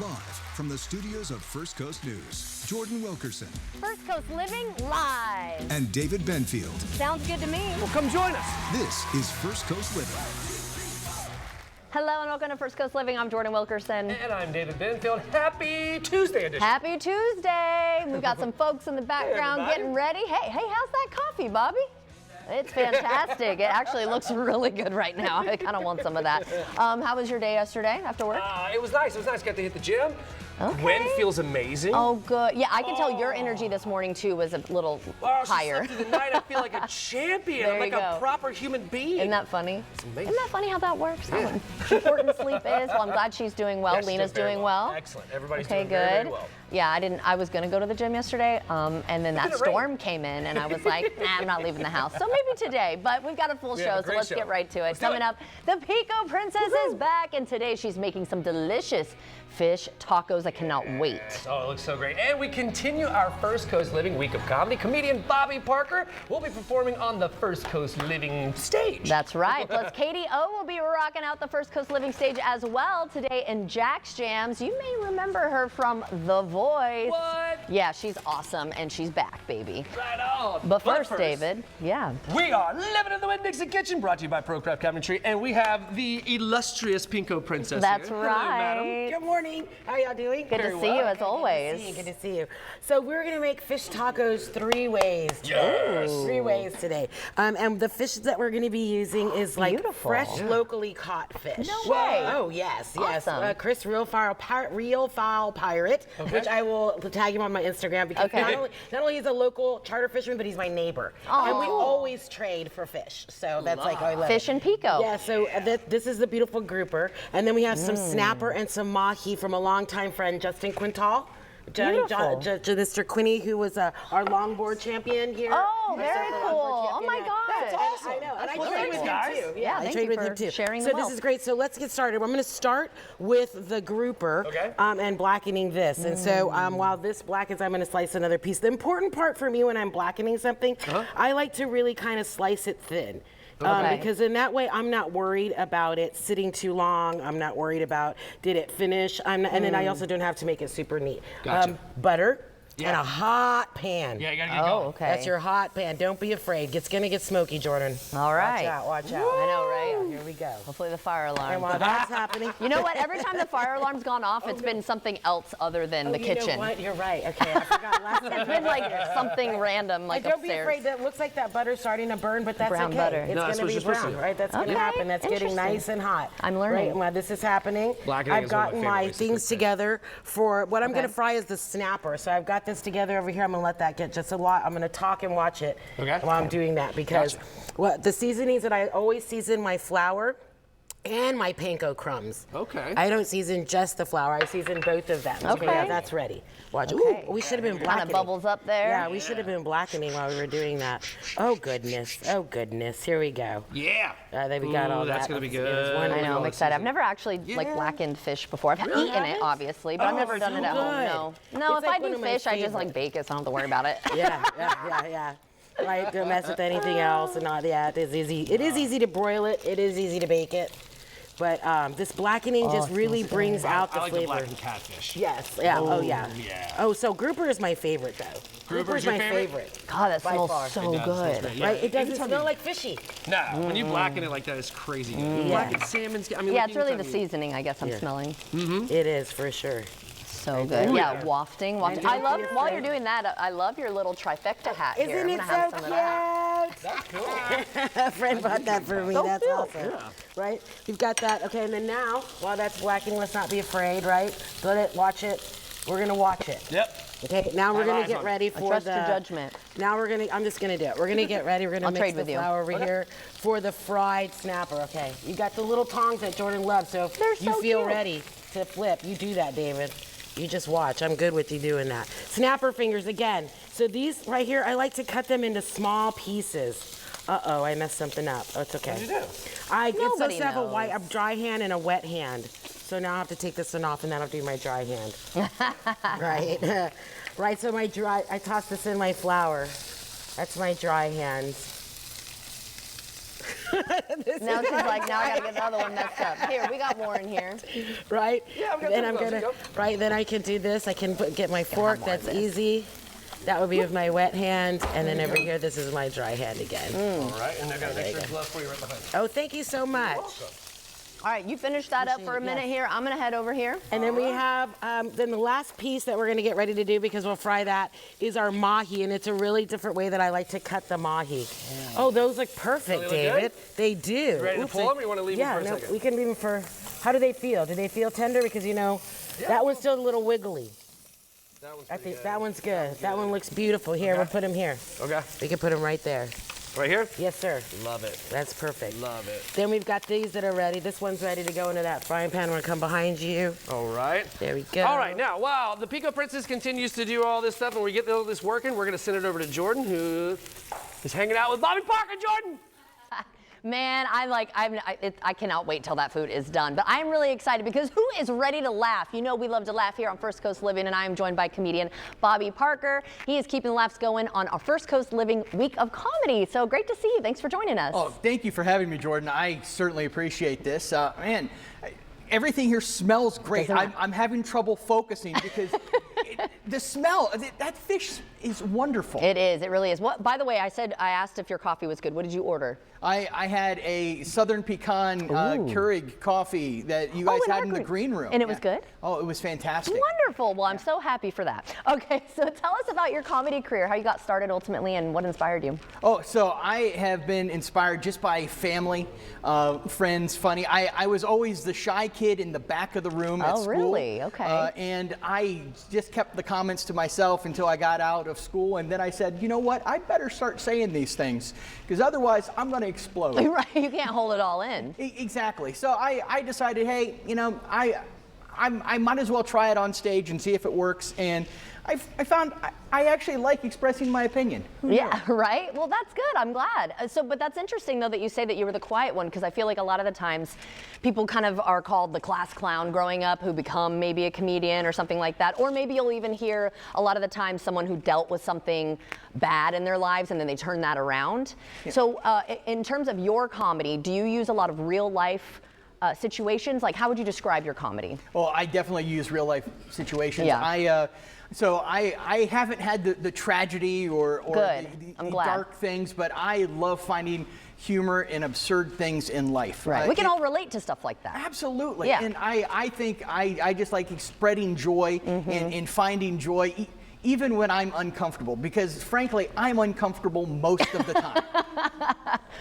Live from the studios of First Coast News, Jordan Wilkerson First Coast Living live. and David Benfield. Sounds good to me. Well, come join us. This is First Coast Living. Hello and welcome to First Coast Living. I'm Jordan Wilkerson. And I'm David Benfield. Happy Tuesday edition. Happy Tuesday. We've got some folks in the background everybody. getting ready. Hey, how's that coffee, Bobby? It's fantastic. It actually looks really good right now. I kind of want some of that. How was your day yesterday after work? It was nice. It was nice. Got to hit the gym. Okay. Gwen feels amazing. Oh, good. Yeah, I can tell your energy this morning, too, was a little higher. Slept through the night. I feel like a champion. There I'm like you a go. proper human being. Isn't that funny? It's amazing. Isn't that funny how that works? How important sleep is? Well, I'm glad she's doing well. Yes, Lena's very doing well. Excellent. Everybody's Okay, doing good. very, very well. Yeah, I was gonna go to the gym yesterday, and then that in the rain. storm came in, and I was like, nah, I'm not leaving the house. So maybe today, but we've got a full We show, have a so great let's show. get right to it. Let's do Coming it. up, the Pico Princess is back, and today she's making some delicious fish tacos. I cannot wait. Oh, it looks so great. And we continue our First Coast Living Week of Comedy. Comedian Bobby Parker will be performing on the First Coast Living stage. That's right. Plus, Katie O will be rocking out the First Coast Living stage as well today in Jack's Jams. You may remember her from The Voice. What? Yeah, she's awesome, and she's back, baby. Right on. But first, David, yeah. We are living in the Winn-Dixie Kitchen, brought to you by ProCraft Cabinetry, and we have the illustrious Pinko Princess That's here. Hello, madam. right. Good morning. How y'all doing? Good to see you as always. Good to see you. So we're gonna make fish tacos 3 ways. Yes. 3 ways today. And the fish that we're gonna be using is like Beautiful. fresh, locally caught fish. No way. Oh yes, yes. Awesome. Chris Real File Pirate, which I will tag him on my Instagram because Okay. not only he's a local charter fisherman, but he's my neighbor, and we always trade for fish. So that's like I love Fish it. and Pico. Yeah, so this is the beautiful grouper. And then we have some snapper and some mahi from a longtime friend, Justin Quintal. Beautiful. Mr. Quinny, who was our longboard champion here. Oh, Mr. very Longboard cool. Oh champion. my God. That's awesome. I know. And I That's trained with wonderful. him too. Yeah, I thank trained you with for him too. sharing So the this wealth. is great. So let's get started. I'm going to start with the grouper and blackening this. And so while this blackens, I'm going to slice another piece. The important part for me when I'm blackening something, I like to really kind of slice it thin. Okay. Because in that way, I'm not worried about it sitting too long. I'm not worried about did it finish. And then I also don't have to make it super neat. Gotcha. Butter Yeah. and a hot pan. Yeah, you gotta get Oh, going. okay. That's your hot pan. Don't be afraid. It's gonna get smoky, Jordan. All right. Watch out. I know, right? Here we go. Hopefully the fire alarm. And while that's happening, You know what? Every time the fire alarm's gone off, it's been something else other than the you kitchen. know what? You're right. Okay, I forgot last time. It's been like something random, like Don't be upstairs. afraid. That looks like that butter's starting to burn, but that's Brown okay. butter. It's No, that's gonna what be you're supposed brown, to do. right? That's Okay, gonna happen. That's getting interesting. nice and hot. I'm learning. Right, while this is happening, Blackening I've is one of my gotten favorite my ways to cook things fish. together for what I'm Okay. gonna fry is the snapper. So I've got this together over here. I'm gonna let that get just a lot. I'm gonna talk and watch it Okay. while I'm doing that because Gotcha. what the seasonings that I always season my flour and my panko crumbs. Okay. I don't season just the flour. I season both of them. Okay. Yeah, that's ready. Watch. Okay. Ooh, we should have been Kind blackening. of bubbles up there. Yeah, we should have been blackening while we were doing that. Oh goodness. Oh goodness. Here we go. Yeah. There we got all that. That's gonna be It was good. wonderful. I know, I'm excited. I've never actually like Yeah. blackened fish before. I've eaten it, haven't? obviously, but I've Oh, never done so it at home. good. No, It's if like I one do of my fish, I just like favorites. bake it, so I don't have to worry about it. Yeah. Right, don't mess with anything else and all that. It is easy. It is easy to broil it. It is easy to bake it. But this blackening just really brings out the I like the flavor. blackened catfish. Yes. Yeah. Oh yeah. yeah. Oh, so grouper is my favorite though. Grouper's Grouper's your my favorite? favorite. God, that By smells far. so It does, it smells good. great. Yeah. Right? It doesn't Anytime smell you- like fishy. No, when you blacken it like that, it's crazy good. Blackened salmon's. I mean, Yeah, like it's really the anytime you- seasoning, I guess I'm smelling. It is for sure. So good. Yeah, wafting. And I don't love, be while afraid. you're doing that, I love your little trifecta hat here. Isn't I'm it gonna have so some of that. cute? That's cool. A friend bought that for me. So That's cute. awesome. Right? You've got that. Okay, and then now, while that's blackening, let's not be afraid, right? Let it, watch it. We're gonna watch it. Yep. Okay, now we're Have gonna eyes get on it. ready I for trust the your judgment. Now I'm just gonna do it. We're gonna get ready. We're gonna I'll mix trade the with you. flour over here for the fried snapper. Okay. You got the little tongs that Jordan loves, so if They're you so feel cute. ready to flip, you do that, David. You just watch. I'm good with you doing that. Snapper fingers again. So these right here, I like to cut them into small pieces. Uh-oh, I messed something up. Oh, it's okay. What did you do? I it's supposed Nobody to have knows. a dry hand and a wet hand. So now I have to take this one off and then I'll do my dry hand. Right? Right, so I toss this in my flour. That's my dry hands. Now she's like, now I gotta get the other one messed up. Here, we got more in here. Right? Yeah, I've got Then some I'm of those. gonna, Go. right, then I can do this. I can get my fork, more of that's this. easy. That would be with my wet hand, and then over here, this is my dry hand again. All right, and I've got an extra glove for you right behind you. Oh, thank you so much. All right, you finish that up for a minute here. I'm gonna head over here. And then we have, then the last piece that we're gonna get ready to do, because we'll fry that, is our mahi, and it's a really different way that I like to cut the mahi. Oh, those look perfect, They look David. They do. Ready to Oops, pull them, or you wanna leave them yeah, for a no, second? we can leave them for, how do they feel? Do they feel tender? Because, you know, that one's still a little wiggly. That one's I pretty think good. that one's good. That one looks beautiful. Here, we'll put them here. Okay. We can put them right there. Right here? Yes, sir. Love it. That's perfect. Love it. Then we've got these that are ready. This one's ready to go into that frying pan. I'm gonna come behind you. All right. There we go. All right, now, wow, the Pico Princess continues to do all this stuff, and we get all this working. We're gonna send it over to Jordan, who is hanging out with Bobby Parker. Jordan! Man, I cannot wait till that food is done. But I'm really excited because who is ready to laugh? You know we love to laugh here on First Coast Living, and I am joined by comedian Bobby Parker. He is keeping the laughs going on our First Coast Living Week of Comedy. So great to see you. Thanks for joining us. Oh, thank you for having me, Jordan. I certainly appreciate this. Man, everything here smells great. I'm having trouble focusing because the smell, that fish is wonderful. It is. It really is. What? By the way, I asked if your coffee was good. What did you order? I had a Southern Pecan Keurig coffee that you guys had in the green room. And it was good? Oh, it was fantastic. Wonderful. Well, I'm so happy for that. Okay, so tell us about your comedy career, how you got started ultimately, and what inspired you. Oh, so I have been inspired just by family, friends, funny. I was always the shy kid in the back of the room at Oh, school. really? Okay. And I just kept the comments to myself until I got out of school. And then I said, you know what? I better start saying these things because otherwise I'm going to explode. Right, you can't hold it all in. Exactly. So I decided, hey, you know, I might as well try it on stage and see if it works. And I found I actually like expressing my opinion. Yeah, right? Well, that's good. I'm glad. But that's interesting, though, that you say that you were the quiet one, because I feel like a lot of the times people kind of are called the class clown growing up who become maybe a comedian or something like that. Or maybe you'll even hear a lot of the time someone who dealt with something bad in their lives and then they turn that around. Yeah. So in terms of your comedy, do you use a lot of real life situations? Like, how would you describe your comedy? Well, I definitely use real life situations. Yeah. So I haven't had the tragedy or the dark things, but I love finding humor in absurd things in life. Right. We can all relate to stuff like that. Absolutely. Yeah. And I think I just like spreading joy and finding joy even when I'm uncomfortable, because frankly, I'm uncomfortable most of the time.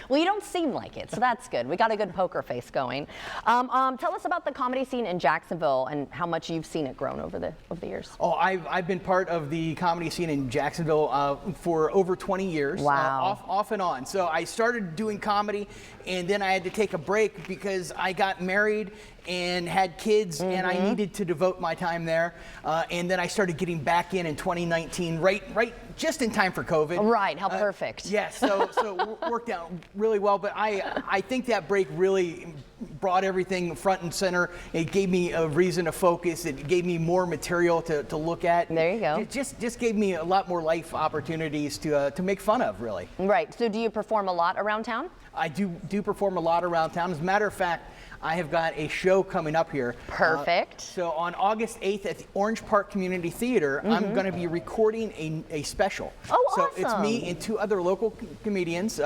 Well, you don't seem like it, so that's good. We got a good poker face going. Tell us about the comedy scene in Jacksonville and how much you've seen it grown over the years. Oh, I've been part of the comedy scene in Jacksonville for over 20 years. Wow. Off and on. So I started doing comedy, and then I had to take a break because I got married and had kids, and I needed to devote my time there. And then I started getting back in 2019, right just in time for COVID. Right, how perfect. Yes, so it worked out really well. But I think that break really brought everything front and center. It gave me a reason to focus. It gave me more material to look at. There you go. It just gave me a lot more life opportunities to make fun of, really. Right. So do you perform a lot around town? I do perform a lot around town. As a matter of fact, I have got a show coming up here. Perfect. So on August 8th at the Orange Park Community Theater, I'm going to be recording a special. Oh, so awesome. it's me and two other local comedians,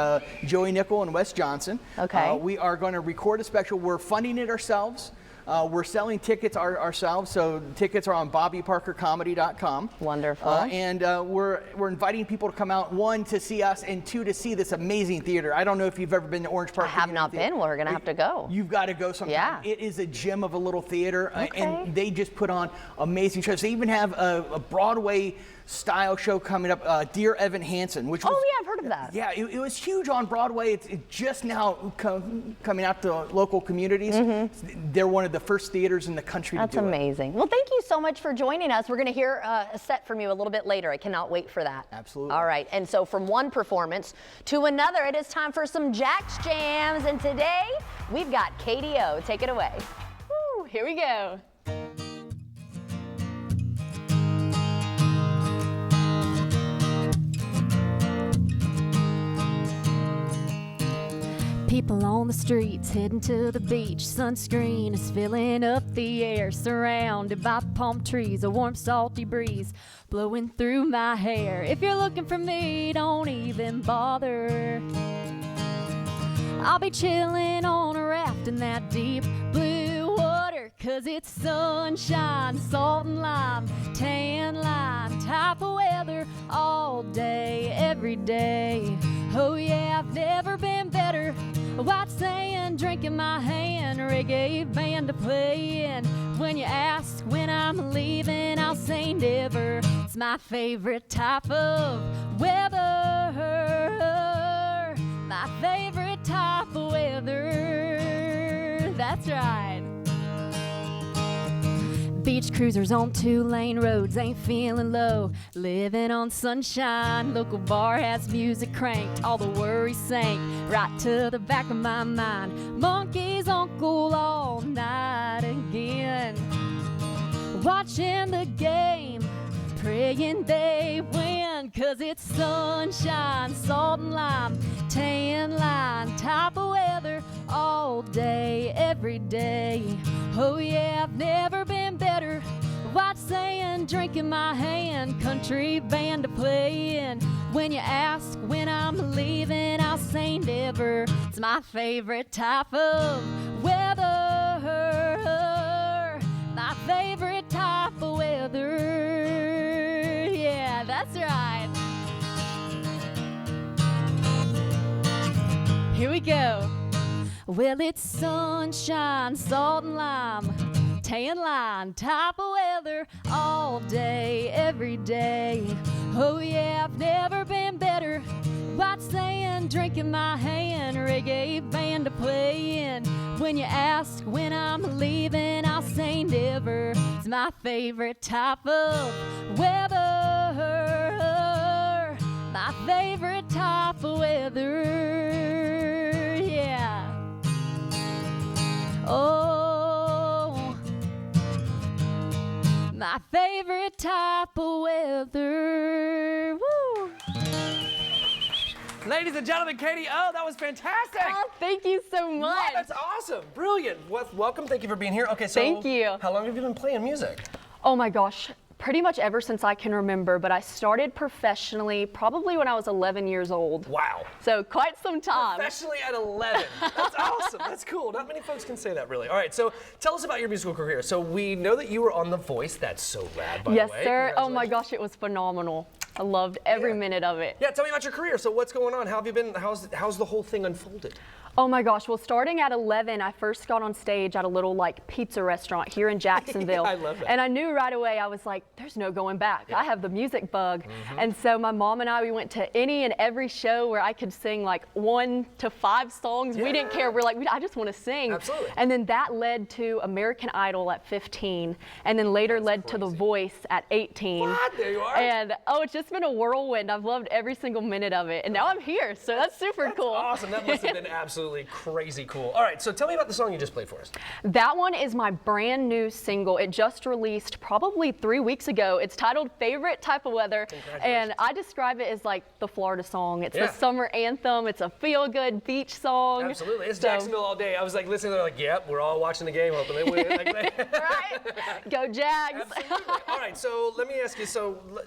Joey Nickel and Wes Johnson. Okay. We are going to record a special. We're funding it ourselves. We're selling tickets ourselves, so tickets are on BobbyParkerComedy.com. Wonderful. And we're inviting people to come out, one, to see us, and two, to see this amazing theater. I don't know if you've ever been to Orange Park. I have not been. Well, we're going to have to go. You've got to go sometime. Yeah. It is a gem of a little theater, Okay. and they just put on amazing shows. They even have a Broadway style show coming up, Dear Evan Hansen, which was, Oh, yeah, I've heard of that. Yeah, it was huge on Broadway. It's just now coming out to local communities. They're one of the first theaters in the country That's to do amazing. Well, thank you so much for joining us. We're going to hear a set from you a little bit later. I cannot wait for that. Absolutely. All right. And so from one performance to another, it is time for some Jack's Jams. And today we've got KDO. Take it away. Woo, here we go. People on the streets heading to the beach. Sunscreen is filling up the air, surrounded by palm trees, a warm salty breeze blowing through my hair. If you're looking for me, don't even bother. I'll be chilling on a raft in that deep blue water, 'cause it's sunshine, salt and lime, tan line type of weather all day, every day. Oh yeah, I've never been better. White sand, drink in my hand, reggae band to play in. When you ask when I'm leaving, I'll say never. It's my favorite type of weather. My favorite type of weather. That's right. Beach cruisers on 2-lane roads, ain't feeling low, living on sunshine. Local bar has music cranked, all the worries sank right to the back of my mind. Monkeys uncle all night again, watching the game, praying they win, 'cause it's sunshine, salt and lime, tan line type of weather all day, every day. Oh yeah, I've never been better. White sand, drink in my hand, country band to play in. When you ask when I'm leaving, I'll say never. It's my favorite type of weather. My favorite type of weather. Yeah, that's right. Here we go. Well, it's sunshine, salt and lime, tan line type of weather all day, every day. Oh yeah, I've never been better. White sand, drink in my hand, reggae band to play in. When you ask when I'm leaving, I'll say never. It's my favorite type of weather. My favorite type of weather. Yeah. Oh, my favorite type of weather. Woo! Ladies and gentlemen, Katie O, that was fantastic. Oh, thank you so much. Yeah, that's awesome. Brilliant. Welcome. Thank you for being here. Okay, so Thank you. How long have you been playing music? Oh my gosh, pretty much ever since I can remember, but I started professionally probably when I was 11 years old. Wow. So quite some time. Professionally at 11. That's awesome. That's cool. Not many folks can say that, really. All right, so tell us about your musical career. So we know that you were on The Voice. That's so rad, by Yes, the way. sir. Oh my Congratulations. gosh, it was phenomenal. I loved every minute of it. Yeah, tell me about your career. So what's going on? How have you been? How's the whole thing unfolded? Oh my gosh, well starting at 11, I first got on stage at a little like pizza restaurant here in Jacksonville. I love that. And I knew right away, I was like, there's no going back. I have the music bug. And so my mom and I, we went to any and every show where I could sing like 1 to 5 songs. We didn't care, we're like, I just want to sing. Absolutely. And then that led to American Idol at 15, and then later led to The Voice at 18. What? There you are. And oh, it's just been a whirlwind. I've loved every single minute of it. And now I'm here, so that's super cool. Awesome. That must have been absolutely crazy cool. All right, so tell me about the song you just played for us. That one is my brand new single. It just released probably 3 weeks ago. It's titled Favorite Type of Weather, and I describe it as like the Florida song. It's the summer anthem. It's a feel-good beach song. Absolutely. It's So- Jacksonville all day. I was like listening, they're like, yep, we're all watching the game, hoping they win. Right? Go Jags. Absolutely. All right, so let me ask you,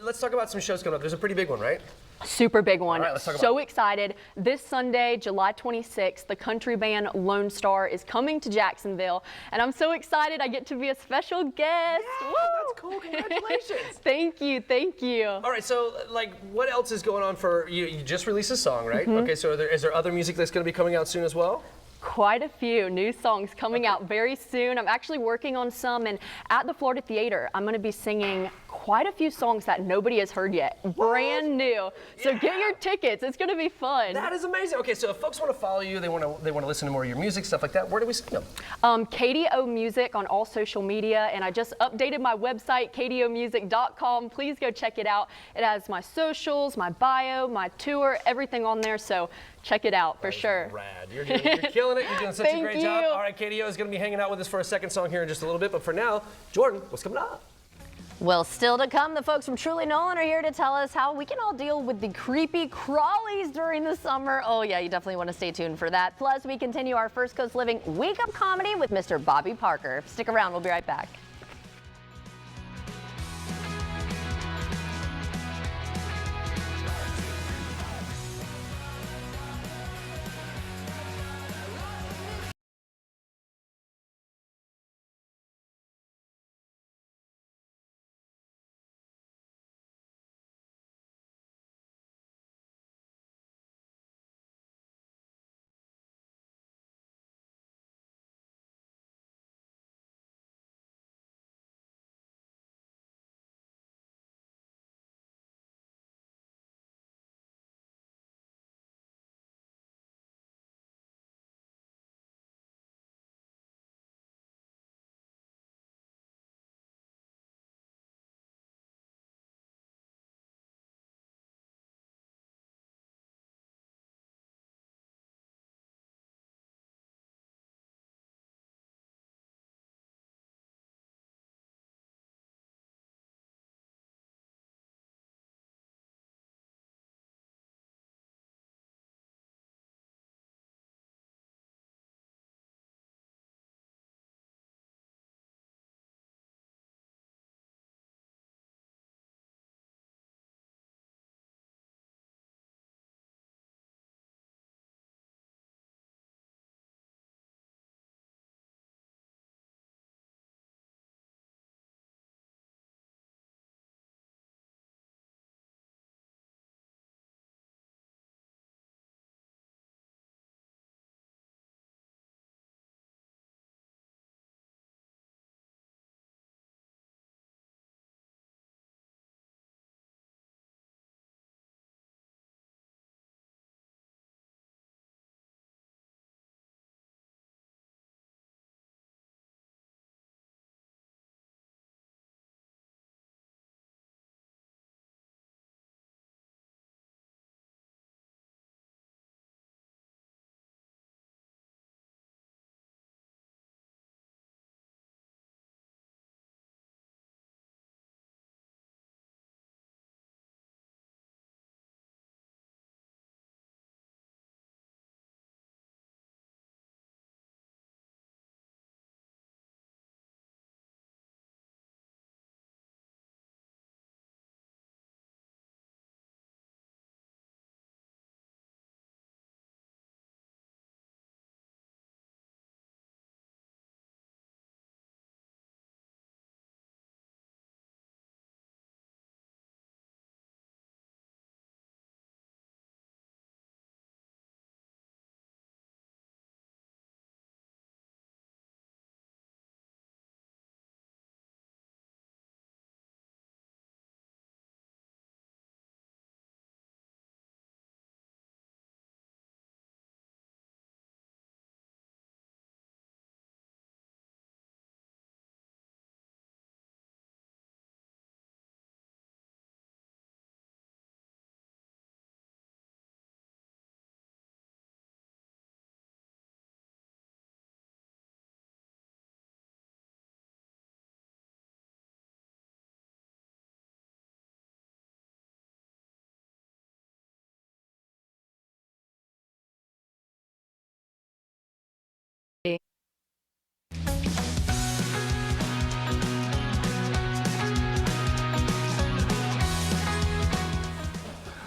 let's talk about some shows coming up. There's a pretty big one, right? Super big one. All right, let's talk So about it. excited. This Sunday, July 26th, the country band Lone Star is coming to Jacksonville, and I'm so excited I get to be a special guest. Yeah, Woo! that's cool. Congratulations. Thank you, thank you. All right, so like, what else is going on for you? You just released a song, right? Mm-hmm. Okay, so is there other music that's going to be coming out soon as well? Quite a few new songs coming out very soon. I'm actually working on some, and at the Florida Theater, I'm going to be singing quite a few songs that nobody has heard yet. Brand new. So get your tickets. It's going to be fun. That is amazing. Okay, so if folks want to follow you, they want to listen to more of your music, stuff like that, where do we see them? Katie O Music on all social media, and I just updated my website, katieomusic.com. Please go check it out. It has my socials, my bio, my tour, everything on there, so check it out for sure. Rad. You're killing it. You're doing such a Thank great job. you. All right, Katie O is going to be hanging out with us for a second song here in just a little bit, but for now, Jordan, what's coming up? Well, still to come, the folks from Truly Nolan are here to tell us how we can all deal with the creepy crawlies during the summer. Oh yeah, you definitely want to stay tuned for that. Plus, we continue our First Coast Living Week of Comedy with Mr. Bobby Parker. Stick around, we'll be right back.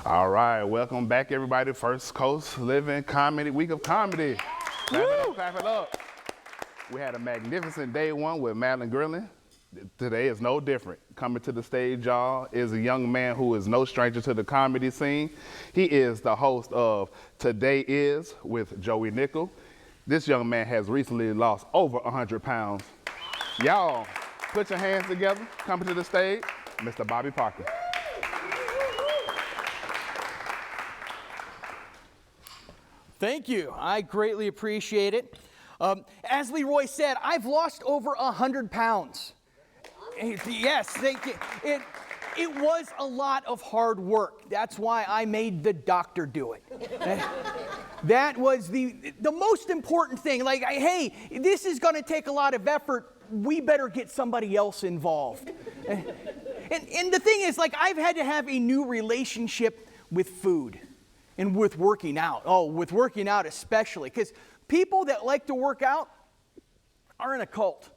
All right, welcome back, everybody. First Coast Living Comedy Week of Comedy. Clap it up, clap it up. We had a magnificent day one with Madeline Grilling. Today is no different. Coming to the stage, y'all, is a young man who is no stranger to the comedy scene. He is the host of Today Is with Joey Nickel. This young man has recently lost over 100 pounds. Y'all, put your hands together. Coming to the stage, Mr. Bobby Parker. Thank you. I greatly appreciate it. As Leroy said, I've lost over 100 pounds. Yes, thank you. It was a lot of hard work. That's why I made the doctor do it. That was the most important thing. Like, hey, this is going to take a lot of effort. We better get somebody else involved. And the thing is, like, I've had to have a new relationship with food and with working out. Oh, with working out especially, because people that like to work out are in a cult.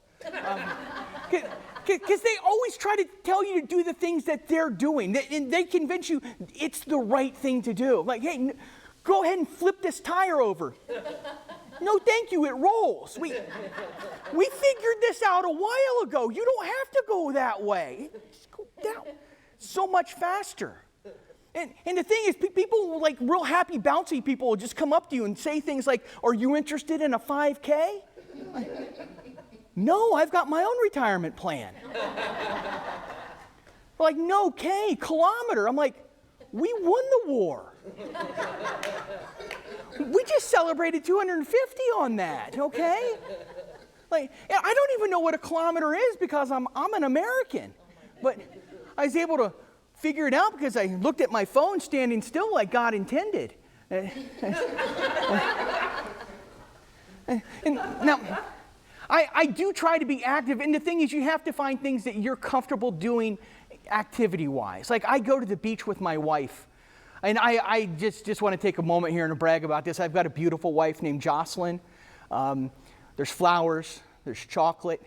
Because they always try to tell you to do the things that they're doing, and they convince you it's the right thing to do. Like, hey, go ahead and flip this tire over. No, thank you, it rolls. We figured this out a while ago. You don't have to go that way. Just go down so much faster. And the thing is, people, like real happy, bouncy people will just come up to you and say things like, are you interested in a 5K? No, I've got my own retirement plan. Like, no, K, kilometer. I'm like, we won the war. We just celebrated 250 on that, okay? Like, I don't even know what a kilometer is because I'm an American. But I was able to figure it out because I looked at my phone standing still like God intended. And now, I do try to be active, and the thing is, you have to find things that you're comfortable doing activity-wise. Like, I go to the beach with my wife, and I just want to take a moment here and brag about this. I've got a beautiful wife named Jocelyn. There's flowers, there's chocolate.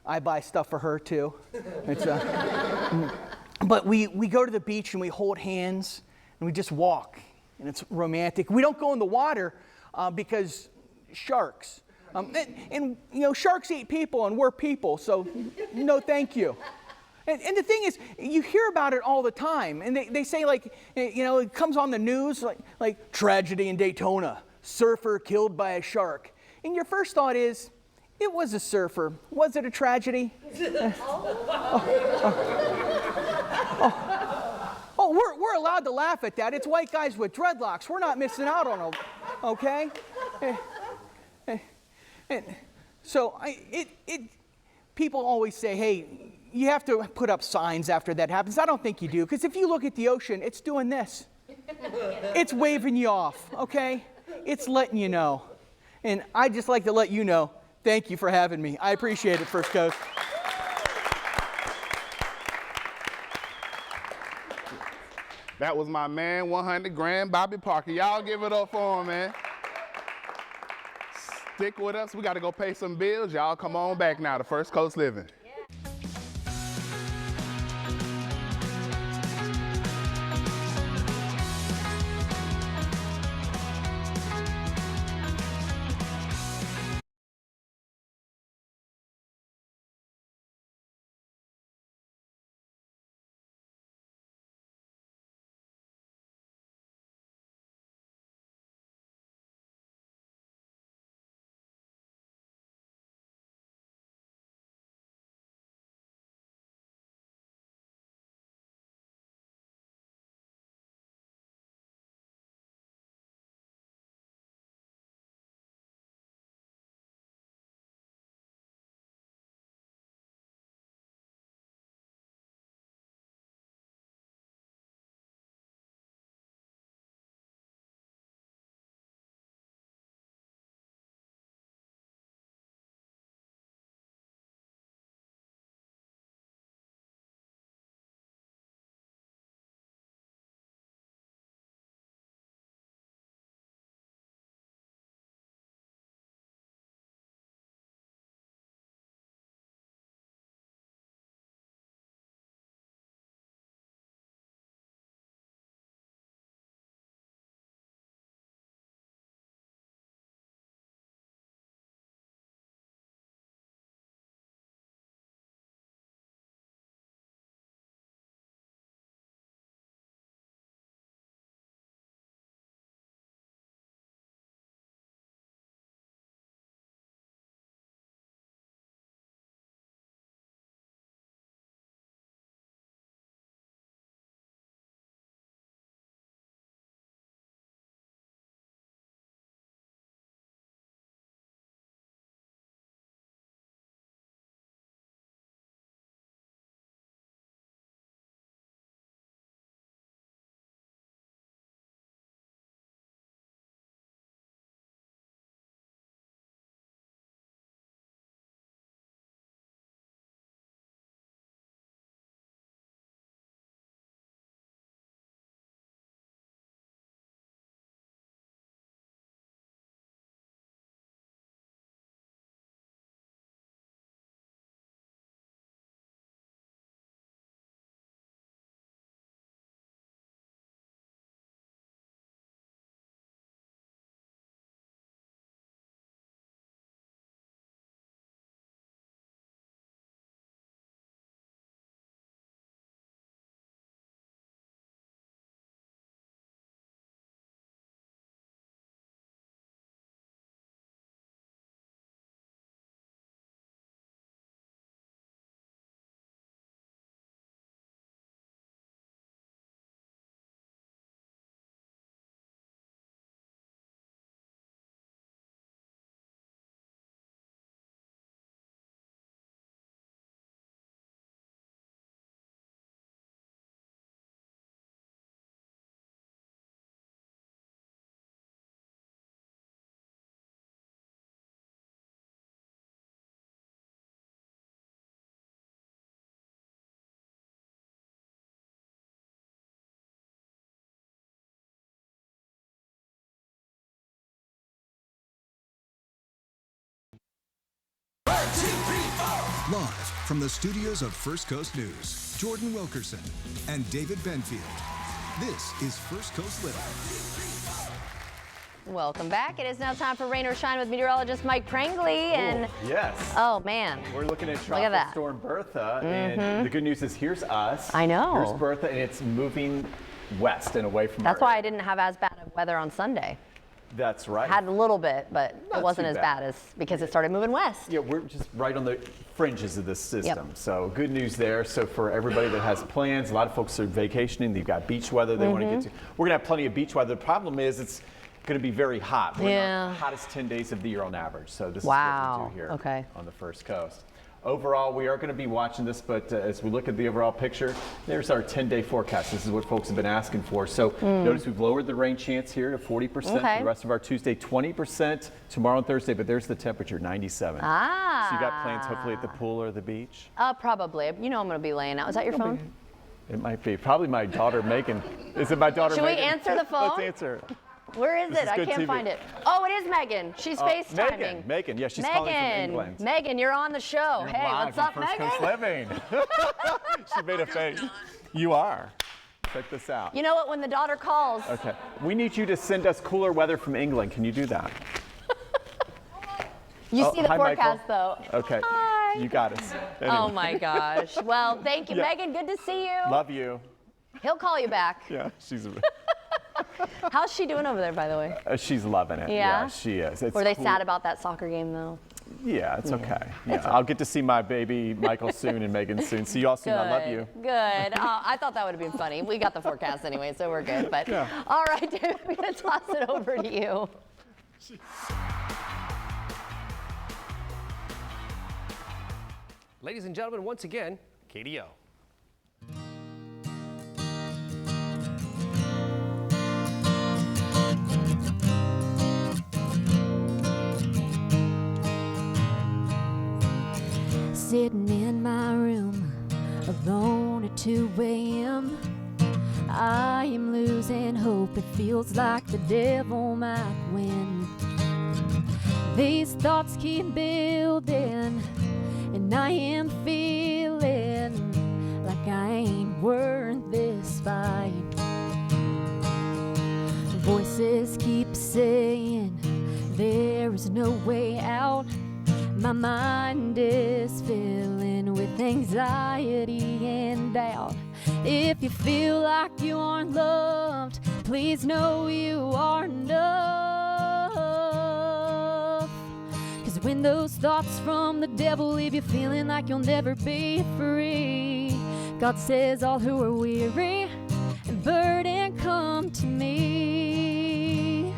I buy stuff for her, too. It's, but we go to the beach, and we hold hands, and we just walk, and it's romantic. We don't go in the water because sharks. And you know, sharks eat people, and we're people, so no thank you. And the thing is, you hear about it all the time, and they say, like, you know, it comes on the news, like tragedy in Daytona, surfer killed by a shark. And your first thought is, it was a surfer. Was it a tragedy? We're allowed to laugh at that. It's white guys with dreadlocks. We're not missing out on them, okay? And so people always say, hey, you have to put up signs after that happens. I don't think you do, because if you look at the ocean, it's doing this. It's waving you off, okay? It's letting you know. And I'd just like to let you know, thank you for having me. I appreciate it, First Coast. That was my man, 100 grand, Bobby Parker. Y'all give it up for him, man. Stick with us. We got to go pay some bills. Y'all come on back now to First Coast Living. Live from the studios of First Coast News, Jordan Wilkerson and David Benfield. This is First Coast Living. Welcome back. It is now time for Rain or Shine with meteorologist Mike Prangley. And yes. oh man, We're looking at at Tropical that. Storm Bertha, and the good news is here's us. I know. Here's Bertha, and it's moving west and away from that's our why I didn't have as bad of weather on Sunday. That's right. Had a little bit, but Not it wasn't too as bad. bad as because it started moving west. Yeah, we're just right on the fringes of this system. So good news there. So for everybody that has plans, a lot of folks are vacationing. They've got beach weather they want to get to. We're going to have plenty of beach weather. The problem is it's going to be very hot. We're in our hottest 10 days of the year on average. So this is what we do here on the First Coast. Overall, we are going to be watching this, but as we look at the overall picture, there's our 10-day forecast. This is what folks have been asking for. So notice we've lowered the rain chance here to 40% for the rest of our Tuesday, 20% tomorrow and Thursday, but there's the temperature, 97. So you got plans hopefully at the pool or the beach? Probably. You know I'm going to be laying out. Is that your phone? It might be. Probably my daughter, Megan. Is it my daughter, Should Megan? we answer the phone? Let's answer. Where is This it? is I good can't TV. find it. Oh, it is Megan. She's FaceTiming. Megan, yeah, she's calling from England. Megan, you're on the show. You're Hey, live what's on up, First Megan? Coast Living. She made a face. You are. Check this out. You know what? When the daughter calls, Okay. We need you to send us cooler weather from England. Can you do that? you see the hi, forecast Michael. though. Okay. Hi. You got us. Oh Anyway. my gosh. Well, thank you, Yeah. Megan. Good to see you. Love you. He'll call you back. Yeah, she's How's she doing over there, by the way? she's loving it. Yeah? She is. It's Were they cool. sad about that soccer game, though? Yeah, it's okay. Yeah, I'll get to see my baby Michael soon and Megan soon. See y'all soon. I love you. Good. I thought that would have been funny. We got the forecast anyway, so we're good. But all right, David, I'm going to toss it over to you. Ladies and gentlemen, once again, KDO. Sitting in my room alone at 2 a.m. I am losing hope. It feels like the devil might win. These thoughts keep building, and I am feeling like I ain't worth this fight. Voices keep saying there is no way out. My mind is filling with anxiety and doubt. If you feel like you aren't loved, please know you are enough. 'Cause when those thoughts from the devil leave you feeling like you'll never be free, God says all who are weary and burdened come to me.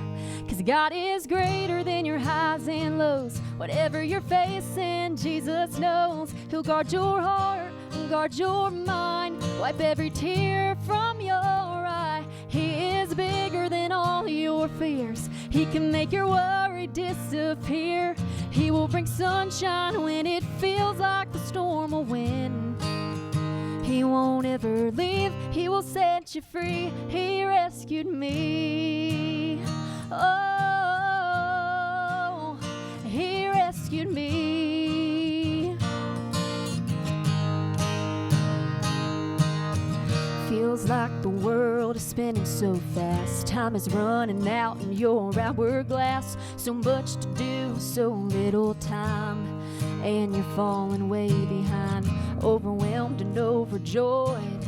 'Cause God is greater than your highs and lows. Whatever you're facing, Jesus knows. He'll guard your heart, guard your mind, wipe every tear from your eye. He is bigger than all your fears. He can make your worry disappear. He will bring sunshine when it feels like the storm will win. He won't ever leave. He will set you free. He rescued me. Oh, he rescued me. Feels like the world is spinning so fast. Time is running out in your hourglass. So much to do, so little time. And you're falling way behind. Overwhelmed and overjoyed.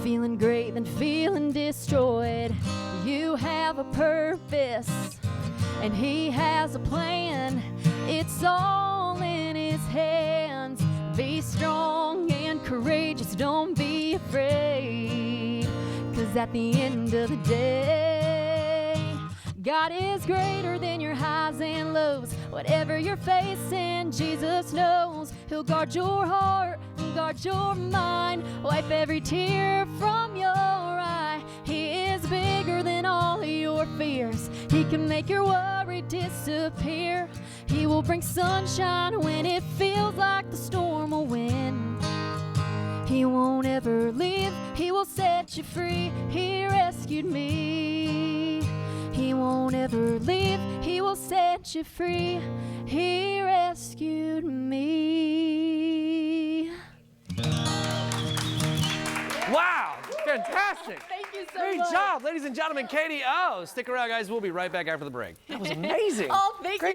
Feeling great, then feeling destroyed. You have a purpose, and he has a plan. It's all in his hands. Be strong and courageous, don't be afraid. 'Cause at the end of the day, God is greater than your highs and lows. Whatever you're facing, Jesus knows. He'll guard your heart, guard your mind, wipe every tear from your eye. He is bigger than all your fears. He can make your worry disappear. He will bring sunshine when it feels like the storm will win. He won't ever leave. He will set you free. He rescued me. He won't ever leave. He will set you free. He rescued me. fantastic. Thank you so Great much. job, ladies and gentlemen. Katie O. Stick around, guys. We'll be right back after the break. That was amazing. Oh, thank you.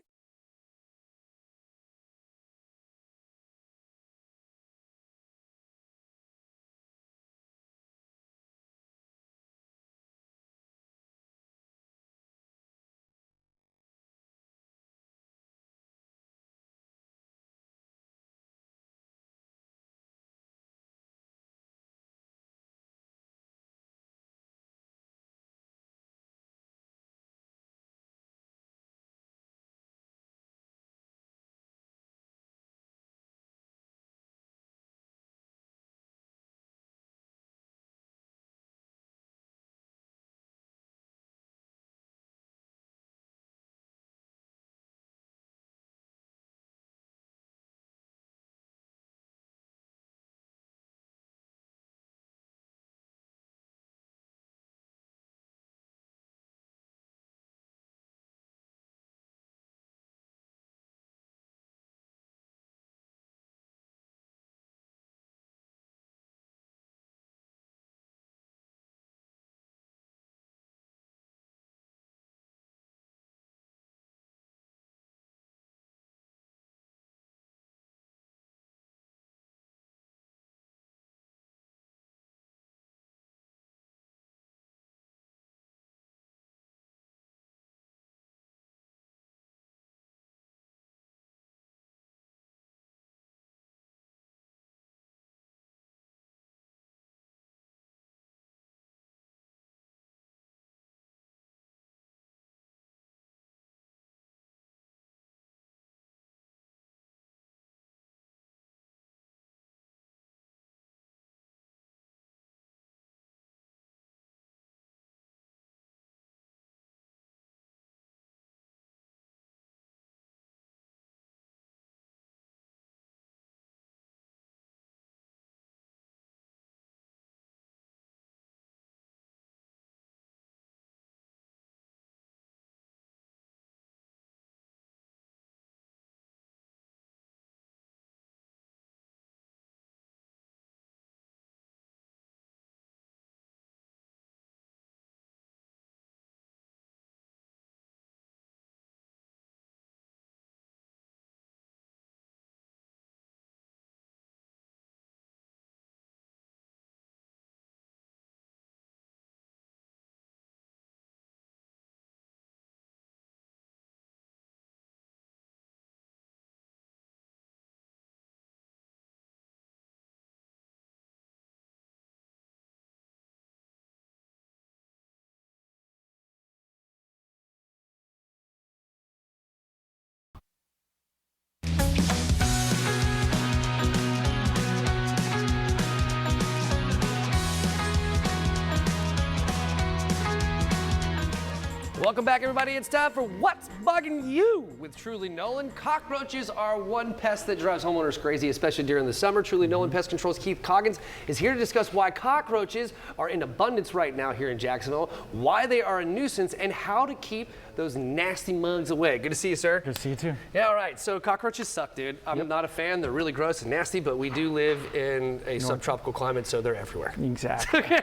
Welcome back, everybody. It's time for What's Bugging You with Truly Nolan. Cockroaches are one pest that drives homeowners crazy, especially during the summer. Truly Nolan Pest Control's Keith Coggins is here to discuss why cockroaches are in abundance right now here in Jacksonville, why they are a nuisance, and how to keep those nasty mugs away. Good to see you, sir. Good to see you too. Yeah, all right. So cockroaches suck, dude. I'm not a fan. They're really gross and nasty, but we do live in a subtropical climate, so they're everywhere. Exactly. Okay,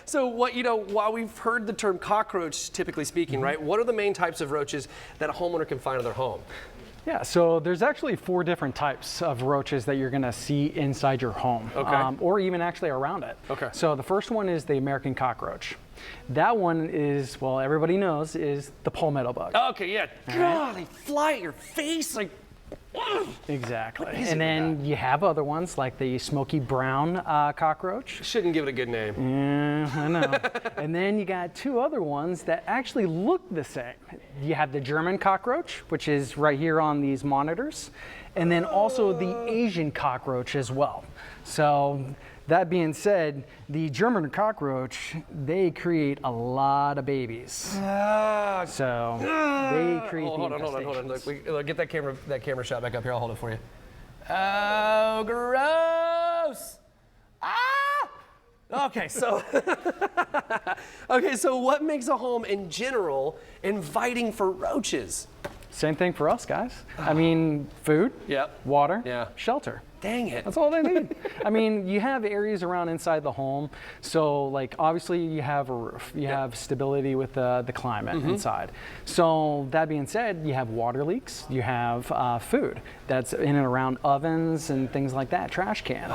so what, while we've heard the term cockroach, typically speaking, right, what are the main types of roaches that a homeowner can find in their home? Yeah, so there's actually 4 different types of roaches that you're gonna see inside your home, or even actually around it. Okay. So the first one is the American cockroach. That one is, well, everybody knows, is the palmetto bug. Okay, yeah. God, they fly at your face like. Exactly. What is And it then with you have other ones like the smoky brown cockroach. Shouldn't give it a good name. Yeah, I know. And then you got 2 other ones that actually look the same. You have the German cockroach, which is right here on these monitors, and then also the Asian cockroach as well. So that being said, the German cockroach, they create a lot of babies. So they create Hold on. Look, get that camera shot back up here. I'll hold it for you. Oh, gross! Ah! Okay, so what makes a home in general inviting for roaches? Same thing for us, guys. I mean, food, Yep. water, Yeah. shelter. Dang it. That's all they need. I mean, you have areas around inside the home, so like obviously you have a roof, you have stability with the climate inside. So that being said, you have water leaks, you have food that's in and around ovens and things like that, trash cans.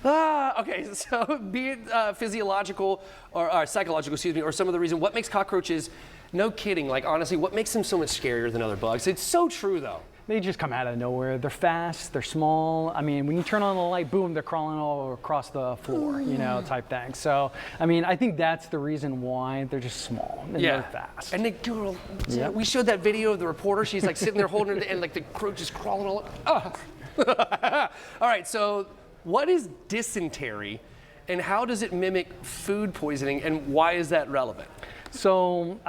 Okay, so be it physiological or psychological, excuse me, or some of the reason, what makes cockroaches, no kidding, like honestly, what makes them so much scarier than other bugs? It's so true though. They just come out of nowhere. They're fast, they're small. I mean, when you turn on the light, boom, they're crawling all across the floor, you know, type thing. So, I mean, I think that's the reason why they're just small and they're fast. And they do, we showed that video of the reporter. She's like sitting there holding her, and like the cockroach is crawling all up. All right, so what is dysentery and how does it mimic food poisoning and why is that relevant? So,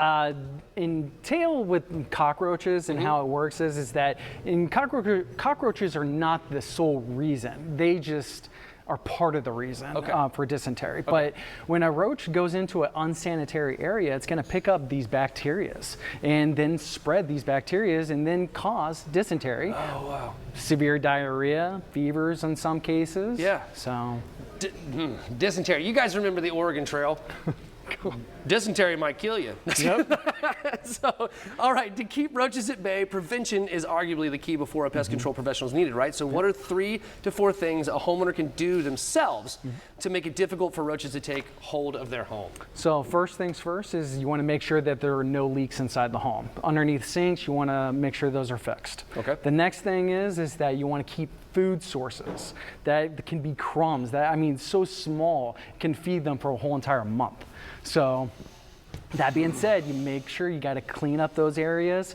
entail with cockroaches and how it works is that cockroaches are not the sole reason. They just are part of the reason for dysentery. But when a roach goes into an unsanitary area, it's going to pick up these bacterias and then spread these bacterias and then cause dysentery. Oh, wow. Severe diarrhea, fevers in some cases. Yeah. So, dysentery. You guys remember the Oregon Trail? Dysentery might kill you. Yep. So, all right, to keep roaches at bay, prevention is arguably the key before a pest control professional is needed, right? So what are 3 to 4 things a homeowner can do themselves to make it difficult for roaches to take hold of their home? So first things first is you want to make sure that there are no leaks inside the home. Underneath sinks, you want to make sure those are fixed. Okay. The next thing is that you want to keep food sources that can be crumbs that, I mean, so small, can feed them for a whole entire month. So that being said, you make sure you got to clean up those areas,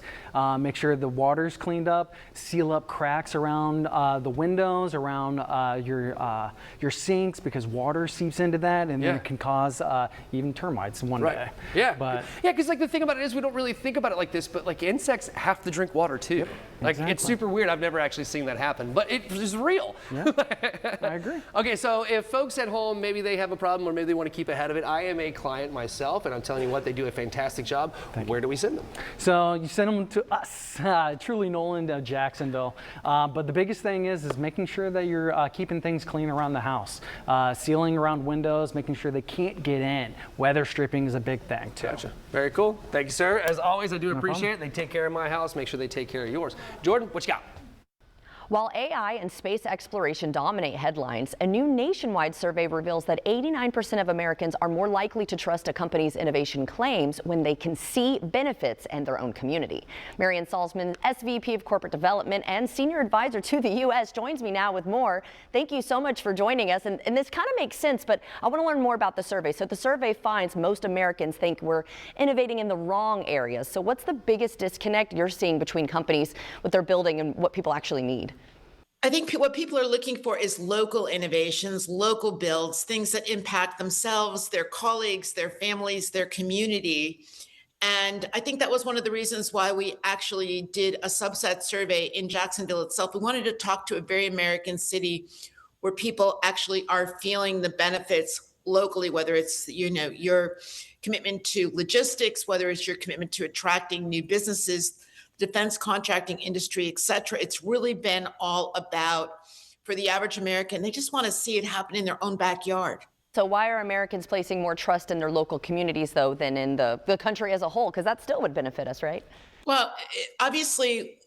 make sure the water's cleaned up, seal up cracks around the windows, around your sinks, because water seeps into that and then it can cause even termites one day. Yeah, but because like the thing about it is we don't really think about it like this, but like insects have to drink water too. Like it's super weird. I've never actually seen that happen, but it is real. Yeah, I agree. Okay, so if folks at home, maybe they have a problem or maybe they want to keep ahead of it. I am a client myself, and I'm telling you what, they do a fantastic job. Where do we send them? So you send them to us, Truly Nolan, Jacksonville. But the biggest thing is making sure that you're keeping things clean around the house, sealing around windows, making sure they can't get in. Weather stripping is a big thing too. Gotcha. Very cool. Thank you, sir. As always, I do appreciate it. They take care of my house. Make sure they take care of yours. Jordan, what you got? While AI and space exploration dominate headlines, a new nationwide survey reveals that 89% of Americans are more likely to trust a company's innovation claims when they can see benefits in their own community. Marian Salzman, SVP of Corporate Development and Senior Advisor to the U.S., joins me now with more. Thank you so much for joining us. And this kind of makes sense, but I want to learn more about the survey. So the survey finds most Americans think we're innovating in the wrong areas. So what's the biggest disconnect you're seeing between companies, what they're building, and what people actually need? I think what people are looking for is local innovations, local builds, things that impact themselves, their colleagues, their families, their community. And I think that was one of the reasons why we actually did a subset survey in Jacksonville itself. We wanted to talk to a very American city where people actually are feeling the benefits locally, whether it's, you know, your commitment to logistics, whether it's your commitment to attracting new businesses, defense contracting industry, et cetera. It's really been all about, for the average American, they just want to see it happen in their own backyard. So why are Americans placing more trust in their local communities, though, than in the country as a whole? Because that still would benefit us, right? Well, obviously,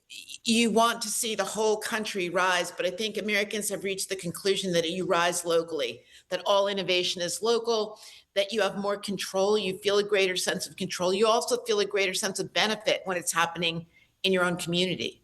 you want to see the whole country rise, but I think Americans have reached the conclusion that you rise locally, that all innovation is local, that you have more control, you feel a greater sense of control. You also feel a greater sense of benefit when it's happening in your own community.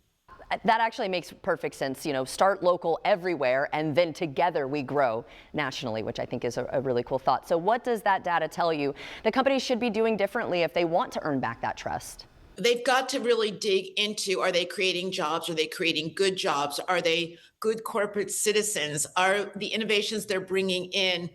That actually makes perfect sense. You know, start local everywhere, and then together we grow nationally, which I think is a really cool thought. So what does that data tell you the companies should be doing differently if they want to earn back that trust? They've got to really dig into, are they creating jobs? Are they creating good jobs? Are they good corporate citizens? Are the innovations they're bringing in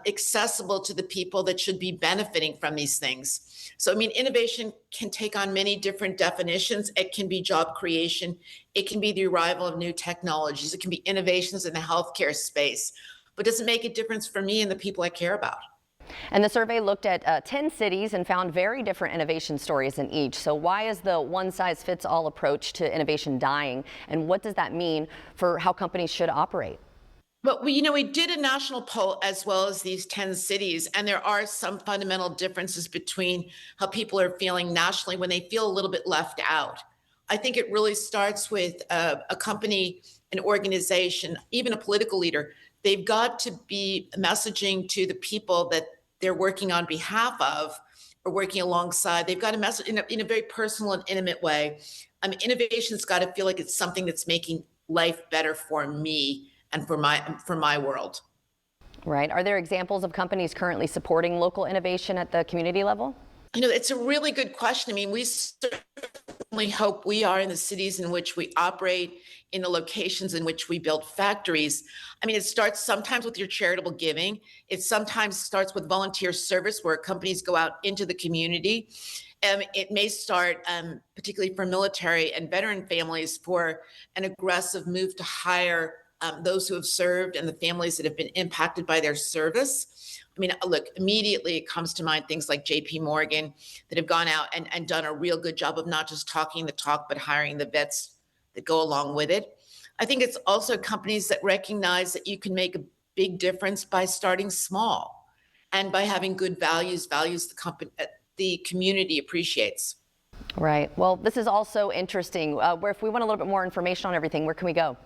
accessible to the people that should be benefiting from these things? So, I mean, innovation can take on many different definitions. It can be job creation. It can be the arrival of new technologies. It can be innovations in the healthcare space. But does it make a difference for me and the people I care about? And the survey looked at 10 cities and found very different innovation stories in each. So why is the one-size-fits-all approach to innovation dying? And what does that mean for how companies should operate? But we did a national poll as well as these 10 cities, and there are some fundamental differences between how people are feeling nationally when they feel a little bit left out. I think it really starts with a company, an organization, even a political leader. They've got to be messaging to the people that they're working on behalf of or working alongside. They've got to message in a very personal and intimate way. Innovation's got to feel like it's something that's making life better for me and for my world. Right. Are there examples of companies currently supporting local innovation at the community level? It's a really good question. I mean, we certainly hope we are in the cities in which we operate, in the locations in which we build factories. I mean, it starts sometimes with your charitable giving. It sometimes starts with volunteer service where companies go out into the community. It may start, particularly for military and veteran families, for an aggressive move to hire those who have served and the families that have been impacted by their service. I mean, look, immediately it comes to mind things like JP Morgan that have gone out and done a real good job of not just talking the talk, but hiring the vets that go along with it. I think it's also companies that recognize that you can make a big difference by starting small and by having good values the community appreciates. Right. Well, this is also interesting. Where if we want a little bit more information on everything, where can we go?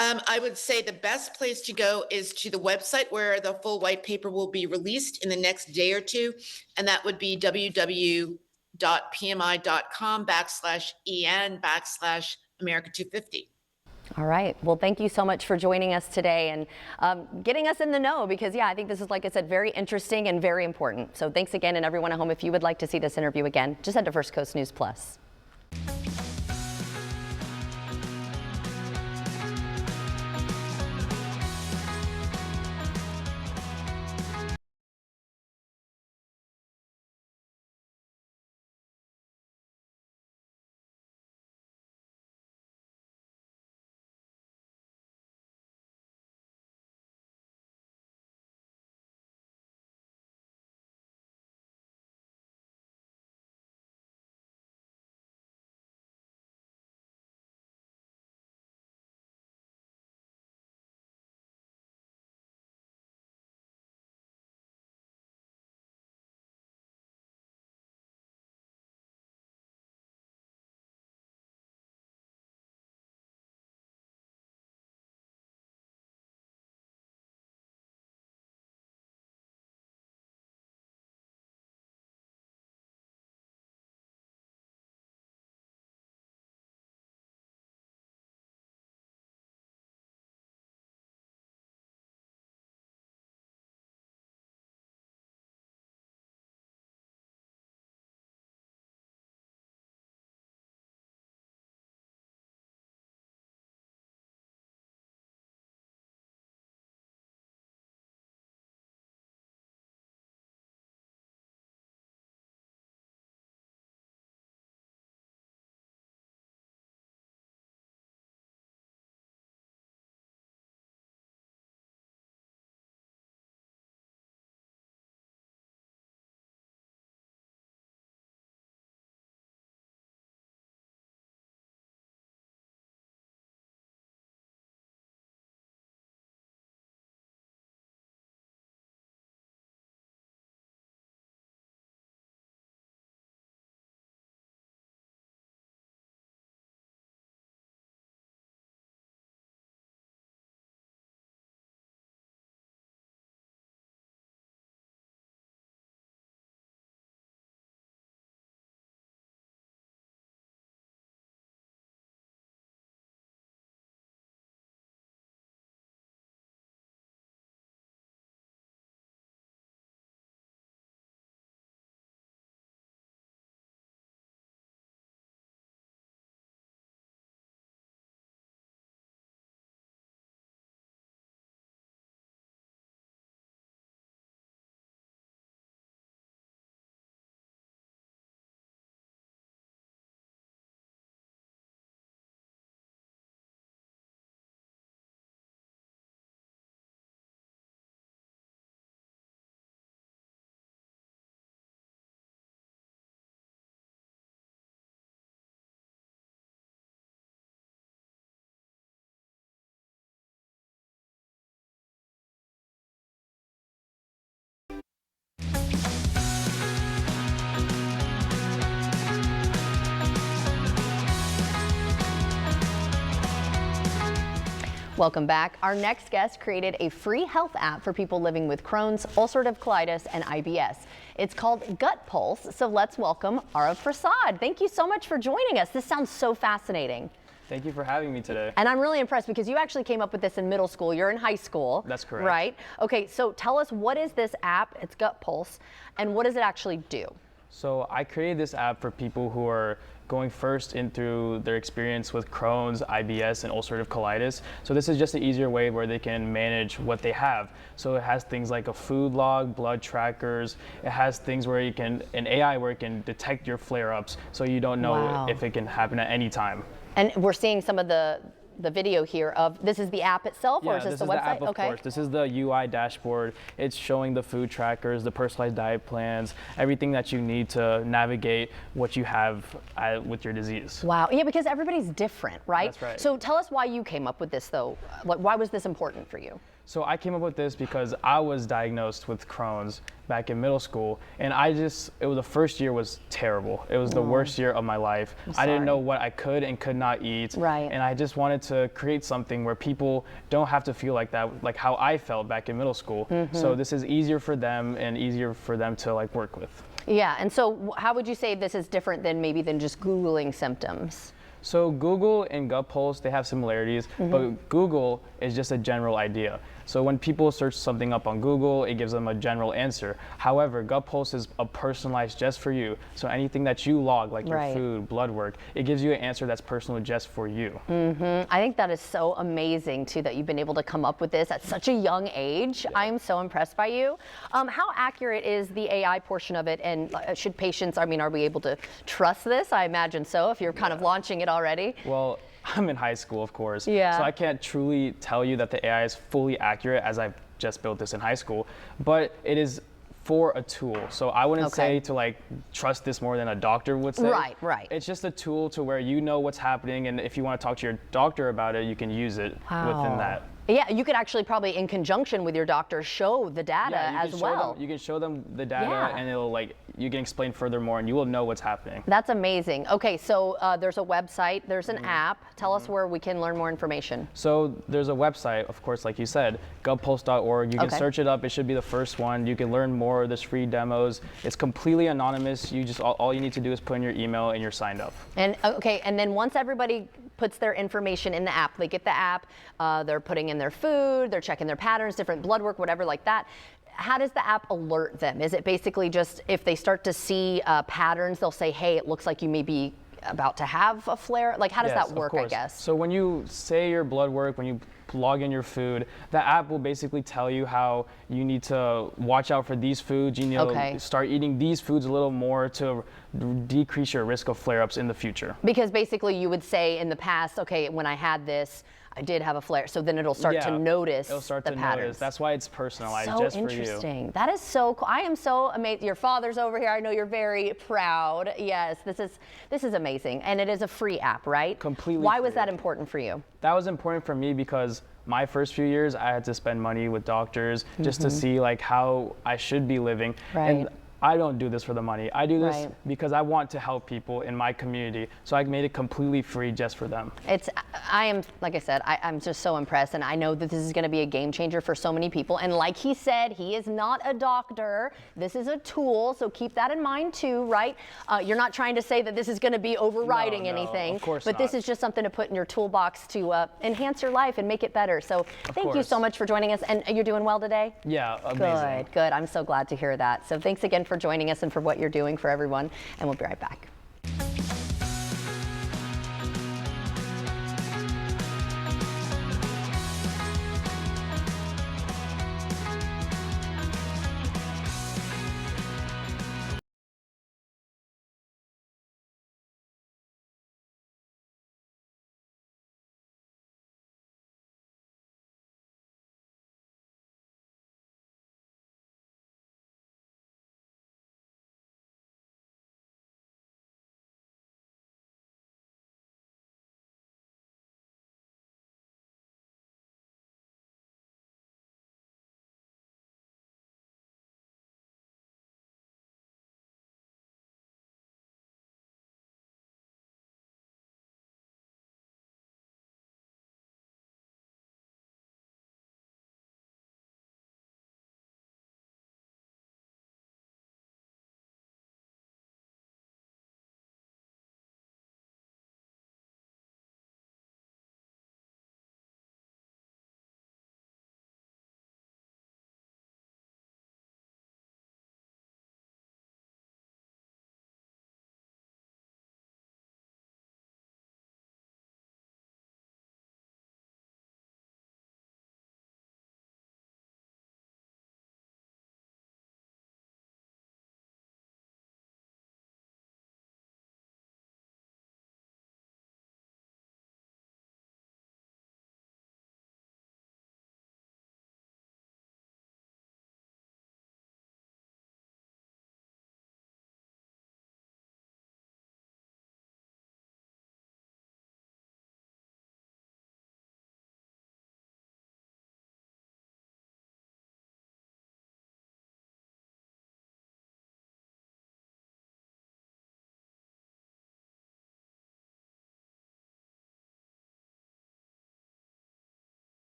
I would say the best place to go is to the website where the full white paper will be released in the next day or two. And that would be www.pmi.com/en/America250. All right. Well, thank you so much for joining us today and getting us in the know because, yeah, I think this is, like I said, very interesting and very important. So thanks again. And everyone at home, if you would like to see this interview again, just head to First Coast News Plus. Welcome back. Our next guest created a free health app for people living with Crohn's, ulcerative colitis, and IBS. It's called Gut Pulse. So let's welcome Arav Prasad. Thank you so much for joining us. This sounds so fascinating. Thank you for having me today. And I'm really impressed because you actually came up with this in middle school. You're in high school. That's correct. Right? Okay, so tell us, what is this app? It's Gut Pulse. And what does it actually do? So I created this app for people who are going first in through their experience with Crohn's, IBS, and ulcerative colitis. So this is just an easier way where they can manage what they have. So it has things like a food log, blood trackers. It has things where you can, an AI where it can detect your flare-ups so you don't know if it can happen at any time. And we're seeing some of the video here of, this is the app itself, or is this the website? The app, of course. This is the UI dashboard. It's showing the food trackers, the personalized diet plans, everything that you need to navigate what you have with your disease. Wow. Yeah, because everybody's different, right? That's right. So tell us why you came up with this, though. Why was this important for you? So I came up with this because I was diagnosed with Crohn's back in middle school, and the first year was terrible. It was the worst year of my life. I didn't know what I could and could not eat. Right. And I just wanted to create something where people don't have to feel like that, like how I felt back in middle school. So this is easier for them and easier for them to work with. Yeah, and so how would you say this is different than just Googling symptoms? So Google and Gut Pulse, they have similarities, but Google is just a general idea. So when people search something up on Google, it gives them a general answer. However, Gut Pulse is a personalized just for you. So anything that you log, like your food, blood work, it gives you an answer that's personal just for you. I think that is so amazing too, that you've been able to come up with this at such a young age. I am so impressed by you. How accurate is the AI portion of it, and should patients, are we able to trust this? I imagine so, if you're kind of launching it already. Well, I'm in high school, of course. Yeah. So I can't truly tell you that the AI is fully accurate, as I've just built this in high school, but it is for a tool. So I wouldn't say to trust this more than a doctor would say. Right. It's just a tool to where you know what's happening, and if you want to talk to your doctor about it, you can use it within that. Yeah, you could actually probably, in conjunction with your doctor, show the data as well. You can show them the data, and it'll you can explain furthermore, and you will know what's happening. That's amazing. Okay, so there's a website, there's an app. Tell us where we can learn more information. So there's a website, of course, like you said, gutpulse.org. You can search it up. It should be the first one. You can learn more. There's free demos. It's completely anonymous. You just all you need to do is put in your email, and you're signed up. And and then once everybody puts their information in the app, they get the app, they're putting in their food, they're checking their patterns, different blood work, whatever like that. How does the app alert them? Is it basically just if they start to see patterns, they'll say, hey, it looks like you may be about to have a flare? Like, how does that work, I guess? So when you say your blood work, when you log in your food, the app will basically tell you how you need to watch out for these foods. You need to start eating these foods a little more to decrease your risk of flare-ups in the future. Because basically you would say in the past, okay, when I had this, I did have a flare. So then it'll start to notice it'll start the to patterns. Notice. That's why it's personalized So just for you. interesting. That is so cool. I am so amazed. Your father's over here. I know you're very proud. Yes, this is amazing. And it is a free app, right? Completely Why was free. that important for you? That was important for me because my first few years, I had to spend money with doctors just to see how I should be living. Right. And I don't do this for the money. I do this because I want to help people in my community. So I made it completely free just for them. I am, like I said, I'm just so impressed, and I know that this is going to be a game changer for so many people. And like he said, he is not a doctor. This is a tool, so keep that in mind too, right? You're not trying to say that this is going to be overriding anything, of course but not. this is just something to put in your toolbox to enhance your life and make it better. So thank you so much for joining us, and you're doing well today? Yeah, amazing. Good. I'm so glad to hear that. So thanks again for joining us and for what you're doing for everyone, and we'll be right back.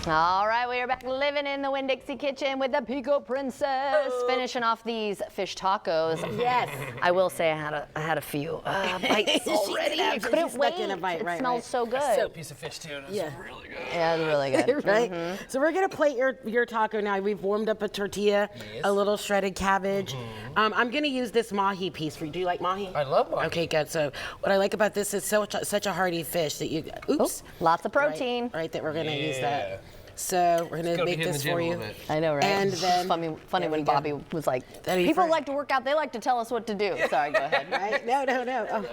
All right, we are back living in the Winn-Dixie kitchen with the Pico Princess, finishing off these fish tacos. Yes. I will say I had a few bites already. I couldn't She's wait. stuck in a bite, It right, smells right. so good. Still a piece of fish too. It's Yeah. really good. Yeah, it's really good. Right? So we're gonna plate your taco now. We've warmed up a tortilla, a little shredded cabbage. I'm gonna use this mahi piece for you. Do you like mahi? I love mahi. Okay, good. So what I like about this is such a hearty fish that you, oops. Lots of protein. Right, that we're gonna use that. So we're gonna make this for you. I know, right? And then It's funny when Bobby was like, That'd be people fun. like to work out, they like to tell us what to do. Sorry, go ahead. Right? No. Oh.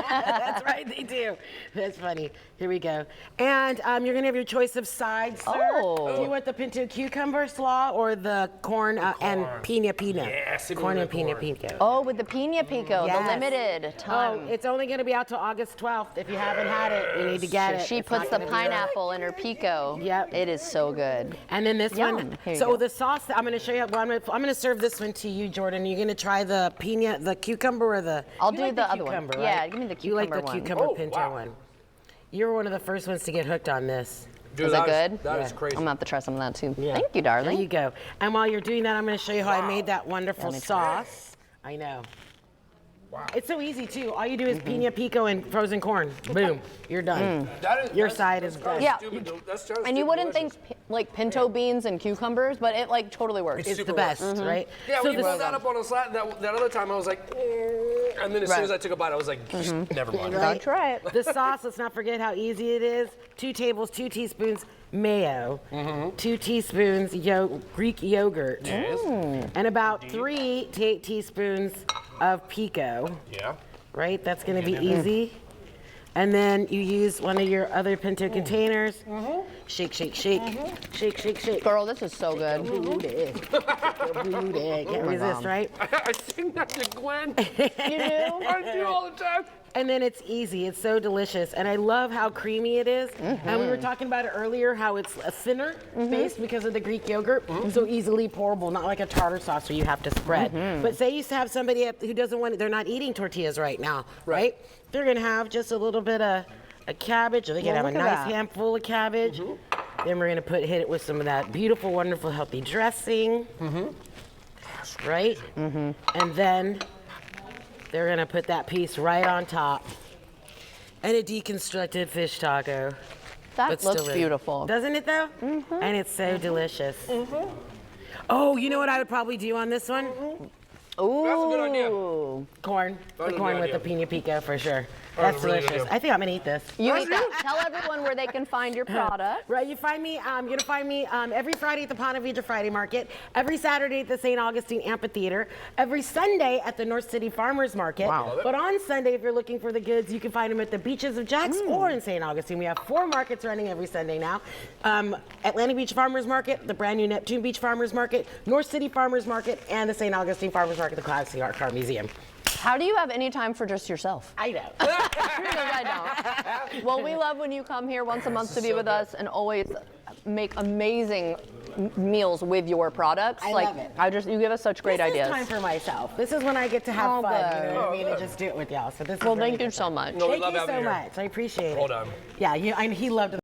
That's right, they do. That's funny. Here we go. And you're gonna have your choice of sides, sir. Oh. Do you want the pinto cucumber slaw or the corn, and pina? Yes, corn and pina pico. Oh, with the Pina Pico, Yes. the limited time. Oh, it's only gonna be out till August 12th. If you haven't had it, you need to get it. She It's puts not the gonna be pineapple in her pico. Yep. It is so good. And then this Yum. one. Here you So go. the sauce that I'm going to show you. Well, I'm going to serve this one to you, Jordan. You're going to try the pina, the cucumber, or the. I'll you do like the other one. cucumber, right? Yeah, give me the You like the cucumber one. cucumber Oh, pinto wow. one. You were one of the first ones to get hooked on this. Dude, Is it good? That is crazy. I'm gonna have to try some of that too. Yeah. Thank you, There darling. you go. And while you're doing that, I'm going to show you how I made that wonderful Let me try. sauce. I know. It's so easy too. All you do is pina pico and frozen corn. Boom, you're done. Your side is done. Yeah. That's And you wouldn't think like pinto beans and cucumbers, but it like totally works. It's super the best, Mm-hmm. right? Yeah, So when you this- rolled that up on a slab, that other time I was like, and then as soon as I took a bite, I was like, never mind. Don't try it. The sauce, let's not forget how easy it is. 2 teaspoons mayo, 2 teaspoons Greek yogurt, and about 3 to 8 teaspoons of pico, Yeah. right? That's gonna be easy. And then you use one of your other pinto containers. Shake, shake, shake. Shake, shake, shake. Girl, this is so good. Booty. Booty. Can't resist, right? I sing that to Gwen. You do? I do all the time. And then it's easy. It's so delicious. And I love how creamy it is. And we were talking about it earlier, how it's a thinner base because of the Greek yogurt. So easily pourable, not like a tartar sauce where you have to spread. But say you have somebody who doesn't want it, they're not eating tortillas right now, right? They're going to have just a little bit of a cabbage, or they can have a look at nice that. handful of cabbage. Then we're going to hit it with some of that beautiful, wonderful, healthy dressing. Right? And then they're gonna put that piece right on top. And a deconstructed fish taco. That But looks still beautiful. Doesn't it though? And it's so delicious. Oh, you know what I would probably do on this one? Ooh. That's a good idea. Corn. That's The a corn good with the idea. pina pico for sure. That's That's a really good delicious. idea. I think I'm gonna eat this. You eat that. Tell everyone where they can find your product. Right, you find me, you're gonna find me every Friday at the Ponte Vedra Friday Market, every Saturday at the St. Augustine Amphitheater, every Sunday at the North City Farmers Market. Wow. But on Sunday, if you're looking for the goods, you can find them at the Beaches of Jacks or in St. Augustine. We have 4 markets running every Sunday now. Atlantic Beach Farmers Market, the brand new Neptune Beach Farmers Market, North City Farmers Market, and the St. Augustine Farmers Market, the Classic Art Car Museum. How do you have any time for just yourself? I know. Because I don't. Well, we love when you come here once a month to be with us and always make amazing meals with your products. I like, love it. You give us such great This ideas. is time for myself. This is when I get to have Oh, fun. good. You know what I mean? And just do it with y'all. So this is Well, really thank you good so fun. much. No, we Thank love you having so you here. much. I appreciate it. Hold on. Yeah, he loved